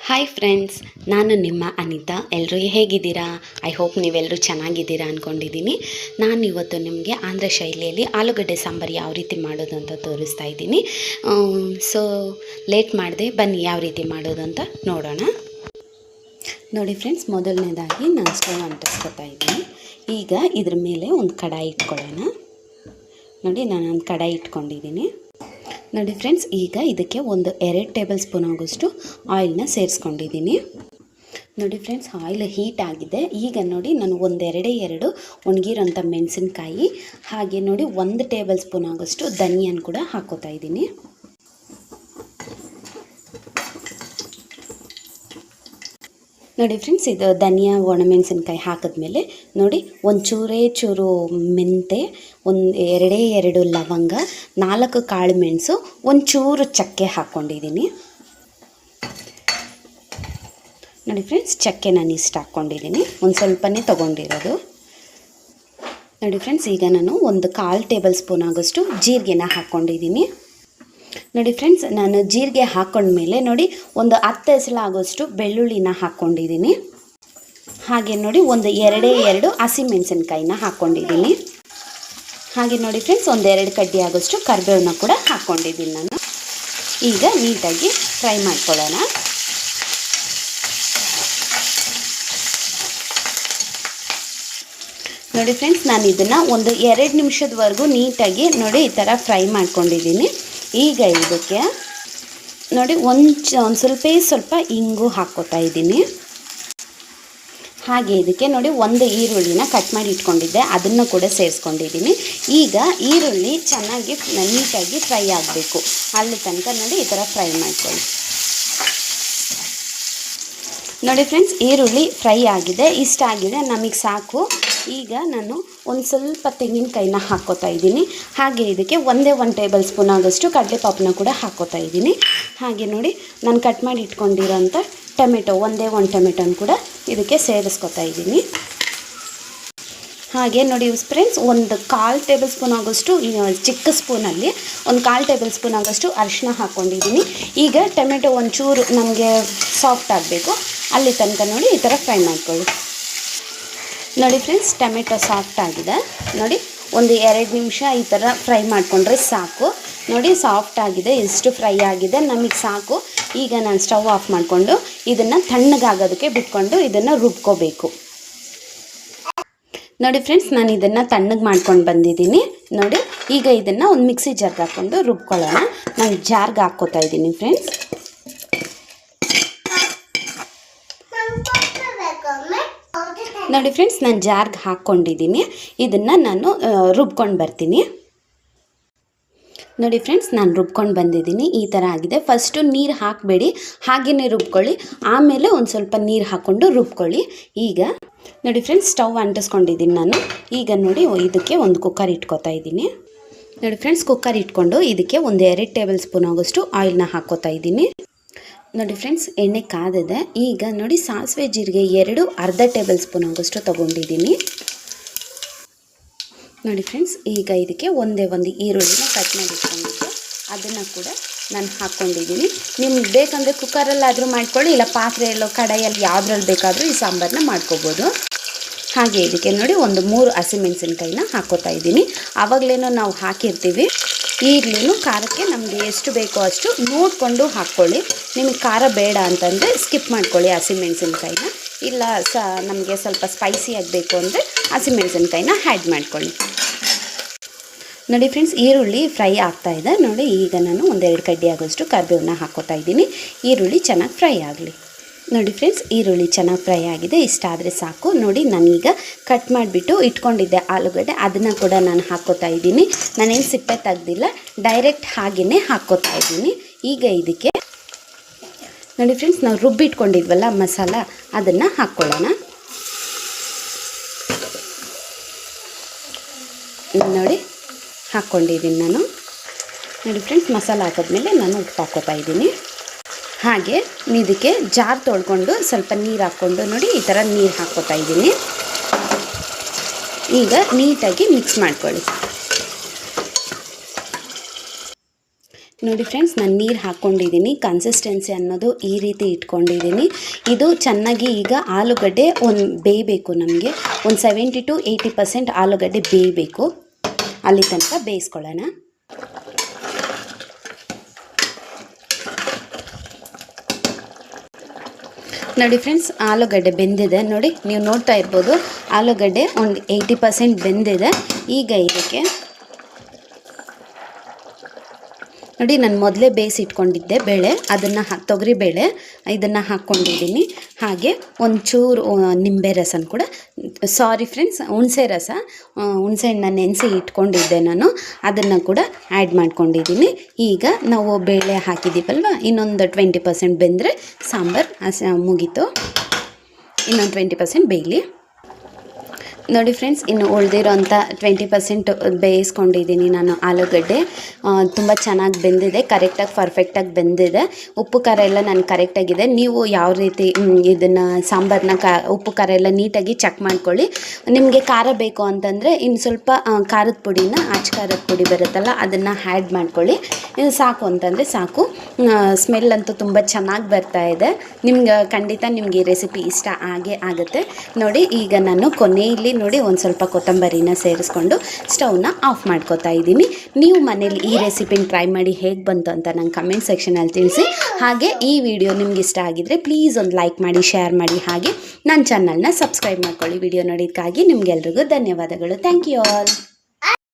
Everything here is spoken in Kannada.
ಹಾಯ್ ಫ್ರೆಂಡ್ಸ್, ನಾನು ನಿಮ್ಮ ಅನಿತಾ. ಎಲ್ಲರೂ ಹೇಗಿದ್ದೀರಾ? ಐ ಹೋಪ್ ನೀವೆಲ್ಲರೂ ಚೆನ್ನಾಗಿದ್ದೀರಾ ಅಂದ್ಕೊಂಡಿದ್ದೀನಿ. ನಾನಿವತ್ತು ನಿಮಗೆ ಆಂಧ್ರ ಶೈಲಿಯಲ್ಲಿ ಆಲೂಗಡ್ಡೆ ಸಾಂಬಾರು ಯಾವ ರೀತಿ ಮಾಡೋದು ಅಂತ ತೋರಿಸ್ತಾ ಇದ್ದೀನಿ. ಸೊ ಲೇಟ್ ಮಾಡದೆ ಬನ್ನಿ ಯಾವ ರೀತಿ ಮಾಡೋದು ಅಂತ ನೋಡೋಣ. ನೋಡಿ ಫ್ರೆಂಡ್ಸ್, ಮೊದಲನೇದಾಗಿ ನಾನು ಸ್ಟವ್ ಅಂಟಿಸ್ಕೊತಾ ಇದ್ದೀನಿ. ಈಗ ಇದ್ರ ಮೇಲೆ ಒಂದು ಕಡಾಯಿ ಇಟ್ಕೊಳ್ಳೋಣ. ನೋಡಿ, ನಾನು ಒಂದು ಕಡಾಯಿ ಇಟ್ಕೊಂಡಿದ್ದೀನಿ. ನೋಡಿ ಫ್ರೆಂಡ್ಸ್, ಈಗ ಇದಕ್ಕೆ ಒಂದು 2 ಟೇಬಲ್ ಸ್ಪೂನ್ ಆಗೋಷ್ಟು ಆಯಿಲ್ನ ಸೇರಿಸ್ಕೊಂಡಿದ್ದೀನಿ. ನೋಡಿ ಫ್ರೆಂಡ್ಸ್, ಆಯಿಲ್ ಹೀಟ್ ಆಗಿದೆ. ಈಗ ನೋಡಿ, ನಾನು ಎರಡು ಒಣಗಿರೋಂಥ ಮೆಣಸಿನ್ಕಾಯಿ, ಹಾಗೆ ನೋಡಿ 1 ಟೇಬಲ್ ಸ್ಪೂನ್ ಆಗೋಷ್ಟು ಧನಿಯನ್ ಕೂಡ ಹಾಕೋತಾ ಇದ್ದೀನಿ. ನೋಡಿ ಫ್ರೆಂಡ್ಸ್, ಇದು ಧನಿಯಾ ಒಣಮೆಣಸಿನ್ಕಾಯಿ ಹಾಕಿದ್ಮೇಲೆ ನೋಡಿ ಚೂರು ಮೆಂತೆ, ಎರಡು ಲವಂಗ, 4 ಕಾಳು ಮೆಣಸು, ಒಂಚೂರು ಚಕ್ಕೆ ಹಾಕ್ಕೊಂಡಿದ್ದೀನಿ. ನೋಡಿ ಫ್ರೆಂಡ್ಸ್, ಚಕ್ಕೆ ನಾನು ಇಷ್ಟು ಹಾಕ್ಕೊಂಡಿದ್ದೀನಿ, ಒಂದು ಸ್ವಲ್ಪನೇ ತೊಗೊಂಡಿರೋದು. ನೋಡಿ ಫ್ರೆಂಡ್ಸ್, ಈಗ ನಾನು 1/4 ಟೇಬಲ್ ಸ್ಪೂನ್ ಆಗೋಷ್ಟು ಜೀರಿಗೆನ ಹಾಕ್ಕೊಂಡಿದ್ದೀನಿ. ನೋಡಿ ಫ್ರೆಂಡ್ಸ್, ನಾನು ಜೀರಿಗೆ ಹಾಕ್ಕೊಂಡ್ಮೇಲೆ ನೋಡಿ 10 ಎಸಳು ಆಗೋಷ್ಟು ಬೆಳ್ಳುಳ್ಳಿನ ಹಾಕ್ಕೊಂಡಿದ್ದೀನಿ. ಹಾಗೆ ನೋಡಿ 2 ಹಸಿಮೆಣಸಿನ್ಕಾಯಿನ ಹಾಕ್ಕೊಂಡಿದ್ದೀನಿ. ಹಾಗೆ ನೋಡಿ ಫ್ರೆಂಡ್ಸ್, 2 ಕಡ್ಡಿ ಆಗೋಷ್ಟು ಕರಿಬೇವನ್ನ ಕೂಡ ಹಾಕ್ಕೊಂಡಿದ್ದೀನಿ ನಾನು. ಈಗ ನೀಟಾಗಿ ಫ್ರೈ ಮಾಡ್ಕೊಳ್ಳೋಣ. ನೋಡಿ ಫ್ರೆಂಡ್ಸ್, ನಾನು ಇದನ್ನು 2 ನಿಮಿಷದವರೆಗೂ ನೀಟಾಗಿ ನೋಡಿ ಈ ಥರ ಫ್ರೈ ಮಾಡ್ಕೊಂಡಿದ್ದೀನಿ. ಈಗ ಇದಕ್ಕೆ ನೋಡಿ ಒಂದು ಸ್ವಲ್ಪ ಇಂಗು ಹಾಕ್ಕೋತಾ ಇದ್ದೀನಿ. ಹಾಗೆ ಇದಕ್ಕೆ ನೋಡಿ 1 ಈರುಳ್ಳಿನ ಕಟ್ ಮಾಡಿ ಇಟ್ಕೊಂಡಿದ್ದೆ, ಅದನ್ನು ಕೂಡ ಸೇರಿಸ್ಕೊಂಡಿದ್ದೀನಿ. ಈಗ ಈರುಳ್ಳಿ ಚೆನ್ನಾಗಿ ನೀಟಾಗಿ ಫ್ರೈ ಆಗಬೇಕು, ಅಲ್ಲಿ ತನಕ ನೋಡಿ ಈ ಥರ ಫ್ರೈ ಮಾಡ್ಕೊಳ್ಳಿ. ನೋಡಿ ಫ್ರೆಂಡ್ಸ್, ಈರುಳ್ಳಿ ಫ್ರೈ ಆಗಿದೆ, ಇಷ್ಟ ಆಗಿದೆ, ನಮಗೆ ಸಾಕು. ಈಗ ನಾನು ಒಂದು ಸ್ವಲ್ಪ ತೆಂಗಿನಕಾಯಿನ ಹಾಕ್ಕೋತಾ ಇದ್ದೀನಿ. ಹಾಗೆ ಇದಕ್ಕೆ 1 ಟೇಬಲ್ ಸ್ಪೂನ್ ಆಗೋಷ್ಟು ಕಡಲೆಪಾಪನ್ನ ಕೂಡ ಹಾಕ್ಕೋತಾ ಇದ್ದೀನಿ. ಹಾಗೆ ನೋಡಿ, ನಾನು ಕಟ್ ಮಾಡಿ ಇಟ್ಕೊಂಡಿರೋಂಥ ಟೊಮೆಟೊ, 1 ಟೊಮೆಟೊನ ಕೂಡ ಇದಕ್ಕೆ ಸೇರಿಸ್ಕೊತಾ ಇದ್ದೀನಿ. ಹಾಗೆ ನೋಡಿ ಫ್ರೆಂಡ್ಸ್, 1/4 ಟೇಬಲ್ ಸ್ಪೂನ್ ಆಗೋಷ್ಟು ಚಿಕ್ಕ ಸ್ಪೂನಲ್ಲಿ 1/4 ಟೇಬಲ್ ಸ್ಪೂನ್ ಆಗೋಷ್ಟು ಅರಿಶಿನ ಹಾಕ್ಕೊಂಡಿದ್ದೀನಿ. ಈಗ ಟೊಮೆಟೊ ಒಂಚೂರು ನಮಗೆ ಸಾಫ್ಟ್ ಆಗಬೇಕು, ಅಲ್ಲಿ ತನಕ ನೋಡಿ ಈ ಥರ ಫ್ರೈ ಮಾಡ್ಕೊಳ್ಳಿ. ನೋಡಿ ಫ್ರೆಂಡ್ಸ್, ಟೊಮೆಟೊ ಸಾಫ್ಟ್ ಆಗಿದೆ. ನೋಡಿ 2 ನಿಮಿಷ ಈ ಥರ ಫ್ರೈ ಮಾಡಿಕೊಂಡ್ರೆ ಸಾಕು. ನೋಡಿ ಸಾಫ್ಟ್ ಆಗಿದೆ, ಎಷ್ಟು ಫ್ರೈ ಆಗಿದೆ, ನಮಗೆ ಸಾಕು. ಈಗ ನಾನು ಸ್ಟವ್ ಆಫ್ ಮಾಡಿಕೊಂಡು ಇದನ್ನು ತಣ್ಣಗಾಗೋದಕ್ಕೆ ಬಿಟ್ಕೊಂಡು ಇದನ್ನು ರುಬ್ಕೋಬೇಕು. ನೋಡಿ ಫ್ರೆಂಡ್ಸ್, ನಾನು ಇದನ್ನು ತಣ್ಣಗೆ ಮಾಡ್ಕೊಂಡು ಬಂದಿದ್ದೀನಿ. ನೋಡಿ, ಈಗ ಇದನ್ನು ಒಂದು ಮಿಕ್ಸಿ ಜಾರ್ಗೆ ಹಾಕ್ಕೊಂಡು ರುಬ್ಕೊಳ್ಳೋಣ. ನಾನು ಜಾರ್ಗೆ ಹಾಕ್ಕೋತಾ ಇದ್ದೀನಿ ಫ್ರೆಂಡ್ಸ್. ನೋಡಿ ಫ್ರೆಂಡ್ಸ್, ನಾನು ಜಾರ್ಗೆ ಹಾಕ್ಕೊಂಡಿದ್ದೀನಿ. ಇದನ್ನು ನಾನು ರುಬ್ಕೊಂಡು ಬರ್ತೀನಿ. ನೋಡಿ ಫ್ರೆಂಡ್ಸ್, ನಾನು ರುಬ್ಕೊಂಡು ಬಂದಿದ್ದೀನಿ. ಈ ಥರ ಆಗಿದೆ. ಫಸ್ಟು ನೀರು ಹಾಕಬೇಡಿ, ಹಾಗೆಯೇ ರುಬ್ಕೊಳ್ಳಿ, ಆಮೇಲೆ ಒಂದು ಸ್ವಲ್ಪ ನೀರು ಹಾಕ್ಕೊಂಡು ರುಬ್ಕೊಳ್ಳಿ. ಈಗ ನೋಡಿ ಫ್ರೆಂಡ್ಸ್, ಸ್ಟವ್ ಅಂಟಿಸ್ಕೊಂಡಿದ್ದೀನಿ ನಾನು. ಈಗ ನೋಡಿ, ಇದಕ್ಕೆ ಒಂದು ಕುಕ್ಕರ್ ಇಟ್ಕೋತಾ ಇದ್ದೀನಿ. ನೋಡಿ ಫ್ರೆಂಡ್ಸ್, ಕುಕ್ಕರ್ ಇಟ್ಕೊಂಡು ಇದಕ್ಕೆ 2 ಟೇಬಲ್ ಸ್ಪೂನ್ ಆಗೋಷ್ಟು ಆಯಿಲ್ನ ಹಾಕ್ಕೋತಾ ಇದ್ದೀನಿ. ನೋಡಿ ಫ್ರೆಂಡ್ಸ್, ಎಣ್ಣೆ ಕಾದಿದೆ. ಈಗ ನೋಡಿ, ಸಾಸಿವೆ ಜೀರಿಗೆ ಅರ್ಧ ಟೇಬಲ್ ಸ್ಪೂನ್ ಆಗೋಷ್ಟು ತೊಗೊಂಡಿದ್ದೀನಿ. ನೋಡಿ ಫ್ರೆಂಡ್ಸ್, ಈಗ ಇದಕ್ಕೆ ಒಂದು ಈರುಳ್ಳಿನ ಕಟ್ ಮಾಡಿ ಇಟ್ಕೊಂಡಿದ್ದೆ, ಅದನ್ನು ಕೂಡ ನಾನು ಹಾಕ್ಕೊಂಡಿದ್ದೀನಿ. ನಿಮ್ಗೆ ಬೇಕಂದರೆ ಕುಕ್ಕರಲ್ಲಾದರೂ ಮಾಡ್ಕೊಳ್ಳಿ, ಇಲ್ಲ ಪಾತ್ರೆಯಲ್ಲೋ ಕಡಾಯಲ್ಲಿ ಯಾವುದ್ರಲ್ಲಿ ಬೇಕಾದರೂ ಈ ಸಾಂಬಾರನ್ನ ಮಾಡ್ಕೋಬೋದು. ಹಾಗೆ ಇದಕ್ಕೆ ನೋಡಿ 3 ಹಸಿಮೆಣಸಿನ್ಕಾಯಿನ ಹಾಕ್ಕೋತಾ ಇದ್ದೀನಿ. ಆವಾಗಲೇನೋ ನಾವು ಹಾಕಿರ್ತೀವಿ. ಈಗಲೂ ಖಾರಕ್ಕೆ ನಮಗೆ ಎಷ್ಟು ಬೇಕೋ ಅಷ್ಟು ನೋಡಿಕೊಂಡು ಹಾಕ್ಕೊಳ್ಳಿ. ನಿಮಗೆ ಖಾರ ಬೇಡ ಅಂತಂದರೆ ಸ್ಕಿಪ್ ಮಾಡ್ಕೊಳ್ಳಿ ಹಸಿಮೆಣಸಿನ್ಕಾಯಿನ, ಇಲ್ಲ ನಮಗೆ ಸ್ವಲ್ಪ ಸ್ಪೈಸಿ ಆಗಬೇಕು ಅಂದರೆ ಹಸಿಮೆಣಸಿನ್ಕಾಯಿನ ಆ್ಯಡ್ ಮಾಡ್ಕೊಳ್ಳಿ. ನೋಡಿ ಫ್ರೆಂಡ್ಸ್, ಈರುಳ್ಳಿ ಫ್ರೈ ಆಗ್ತಾಯಿದೆ. ನೋಡಿ, ಈಗ ನಾನು 2 ಕಡ್ಡಿ ಆಗೋಷ್ಟು ಕರಿಬೇವನ್ನ ಹಾಕ್ಕೋತಾ ಇದ್ದೀನಿ. ಈರುಳ್ಳಿ ಚೆನ್ನಾಗಿ ಫ್ರೈ ಆಗಲಿ. ನೋಡಿ ಫ್ರೆಂಡ್ಸ್, ಈರುಳ್ಳಿ ಚೆನ್ನಾಗಿ ಫ್ರೈ ಆಗಿದೆ, ಇಷ್ಟ ಆದರೆ ಸಾಕು. ನೋಡಿ, ನಾನೀಗ ಕಟ್ ಮಾಡಿಬಿಟ್ಟು ಇಟ್ಕೊಂಡಿದ್ದೆ ಆಲೂಗಡ್ಡೆ, ಅದನ್ನು ಕೂಡ ನಾನು ಹಾಕ್ಕೋತಾ ಇದ್ದೀನಿ. ನಾನೇನು ಸಿಪ್ಪೆ ತೆಗ್ದಿಲ್ಲ, ಡೈರೆಕ್ಟ್ ಹಾಗೆಯೇ ಹಾಕ್ಕೋತಾ ಇದ್ದೀನಿ. ಈಗ ಇದಕ್ಕೆ ನೋಡಿ ಫ್ರೆಂಡ್ಸ್, ನಾವು ರುಬ್ಬಿಟ್ಕೊಂಡಿದ್ವಲ್ಲ ಮಸಾಲ, ಅದನ್ನು ಹಾಕ್ಕೊಳ್ಳೋಣ. ನೋಡಿ, ಹಾಕ್ಕೊಂಡಿದ್ದೀನಿ ನಾನು. ನೋಡಿ ಫ್ರೆಂಡ್ಸ್, ಮಸಾಲ ಹಾಕಿದ್ಮೇಲೆ ನಾನು ಉಪ್ಪು ಹಾಕ್ಕೋತಾ ಇದ್ದೀನಿ. ಹಾಗೆ ಇದಕ್ಕೆ ಜಾರ್ ತೊಳ್ಕೊಂಡು ಸ್ವಲ್ಪ ನೀರು ಹಾಕ್ಕೊಂಡು ನೋಡಿ ಈ ಥರ ನೀರು ಹಾಕ್ಕೋತಾ ಇದ್ದೀನಿ. ಈಗ ನೀಟಾಗಿ ಮಿಕ್ಸ್ ಮಾಡ್ಕೊಳ್ಳಿ. ನೋಡಿ ಫ್ರೆಂಡ್ಸ್, ನಾನು ನೀರು ಹಾಕ್ಕೊಂಡಿದ್ದೀನಿ. ಕನ್ಸಿಸ್ಟೆನ್ಸಿ ಅನ್ನೋದು ಈ ರೀತಿ ಇಟ್ಕೊಂಡಿದ್ದೀನಿ. ಇದು ಚೆನ್ನಾಗಿ ಈಗ ಆಲೂಗಡ್ಡೆ ಬೇಯಬೇಕು. ನಮಗೆ ಒಂದು 70 to 80% ಆಲೂಗಡ್ಡೆ ಬೇಯಬೇಕು. ಅಲ್ಲಿ ತನಕ ಬೇಯಿಸ್ಕೊಳ್ಳೋಣ. ನೋಡಿ ಫ್ರೆಂಡ್ಸ್, ಆಲೂಗಡ್ಡೆ ಬೆಂದಿದೆ. ನೋಡಿ, ನೀವು ನೋಡ್ತಾ ಇರ್ಬೋದು, ಆಲೂಗಡ್ಡೆ ಒಂದು 80% ಬೆಂದಿದೆ. ಈಗ ಇದಕ್ಕೆ ನೋಡಿ, ನಾನು ಮೊದಲೇ ಬೇಯಿಸಿಟ್ಕೊಂಡಿದ್ದೆ ಬೇಳೆ, ಅದನ್ನು ತೊಗರಿ ಬೇಳೆ ಇದನ್ನು ಹಾಕ್ಕೊಂಡಿದ್ದೀನಿ. ಹಾಗೆ ಒಂಚೂರು ನಿಂಬೆ ರಸನ ಕೂಡ, ಸಾರಿ ಫ್ರೆಂಡ್ಸ್, ಹುಣಸೆ ಹಣ್ಣನ್ನ ನೆನೆಸಿ ಇಟ್ಕೊಂಡಿದ್ದೆ ನಾನು, ಅದನ್ನು ಕೂಡ ಆ್ಯಡ್ ಮಾಡ್ಕೊಂಡಿದ್ದೀನಿ. ಈಗ ನಾವು ಬೇಳೆ ಹಾಕಿದ್ದೀವಲ್ವ, ಇನ್ನೊಂದು 20% ಬೆಂದರೆ ಸಾಂಬಾರು ಮುಗೀತು. ಇನ್ನೊಂದು 20% ಬೇಯಲಿ. ನೋಡಿ ಫ್ರೆಂಡ್ಸ್, ಇನ್ನು ಉಳಿದಿರೋಂಥ 20% ಬೇಯಿಸ್ಕೊಂಡಿದ್ದೀನಿ ನಾನು. ಆಲೂಗಡ್ಡೆ ತುಂಬ ಚೆನ್ನಾಗಿ ಬೆಂದಿದೆ, ಕರೆಕ್ಟಾಗಿ ಪರ್ಫೆಕ್ಟಾಗಿ ಬೆಂದಿದೆ. ಉಪ್ಪು ಖಾರ ಎಲ್ಲ ನಾನು ಕರೆಕ್ಟಾಗಿದೆ. ನೀವು ಯಾವ ರೀತಿ ಇದನ್ನು ಸಾಂಬಾರನ್ನ ಉಪ್ಪು ಖಾರ ಎಲ್ಲ ನೀಟಾಗಿ ಚೆಕ್ ಮಾಡ್ಕೊಳ್ಳಿ. ನಿಮಗೆ ಖಾರ ಬೇಕು ಅಂತಂದರೆ ಇನ್ನು ಸ್ವಲ್ಪ ಖಾರದ ಪುಡಿನ, ಖಾರದ ಪುಡಿ ಬರುತ್ತಲ್ಲ, ಅದನ್ನು ಆ್ಯಡ್ ಮಾಡ್ಕೊಳ್ಳಿ. ಸಾಕು ಅಂತಂದರೆ ಸಾಕು. ಸ್ಮೆಲ್ ಅಂತೂ ತುಂಬ ಚೆನ್ನಾಗಿ ಬರ್ತಾ ಇದೆ. ಖಂಡಿತ ನಿಮಗೆ ಈ ರೆಸಿಪಿ ಇಷ್ಟ ಆಗುತ್ತೆ. ನೋಡಿ, ಈಗ ನಾನು ಕೊನೆಯಲ್ಲಿ ನೋಡಿ ಒಂದು ಸ್ವಲ್ಪ ಕೊತ್ತಂಬರಿನ ಸೇರಿಸ್ಕೊಂಡು ಸ್ಟವ್ನ ಆಫ್ ಮಾಡ್ಕೋತಾ ಇದ್ದೀನಿ. ನೀವು ಮನೇಲಿ ಈ ರೆಸಿಪಿನ ಟ್ರೈ ಮಾಡಿ ಹೇಗೆ ಬಂತು ಅಂತ ನಂಗೆ ಕಮೆಂಟ್ ಸೆಕ್ಷನಲ್ಲಿ ತಿಳಿಸಿ. ಹಾಗೆ ಈ ವಿಡಿಯೋ ನಿಮ್ಗೆ ಇಷ್ಟ ಆಗಿದ್ರೆ ಪ್ಲೀಸ್ ಒಂದು ಲೈಕ್ ಮಾಡಿ, ಶೇರ್ ಮಾಡಿ, ಹಾಗೆ ನನ್ನ ಚಾನಲ್ನ ಸಬ್ಸ್ಕ್ರೈಬ್ ಮಾಡ್ಕೊಳ್ಳಿ. ವಿಡಿಯೋ ನೋಡೋದಕ್ಕಾಗಿ ನಿಮಗೆಲ್ರಿಗೂ ಧನ್ಯವಾದಗಳು. Thank you all.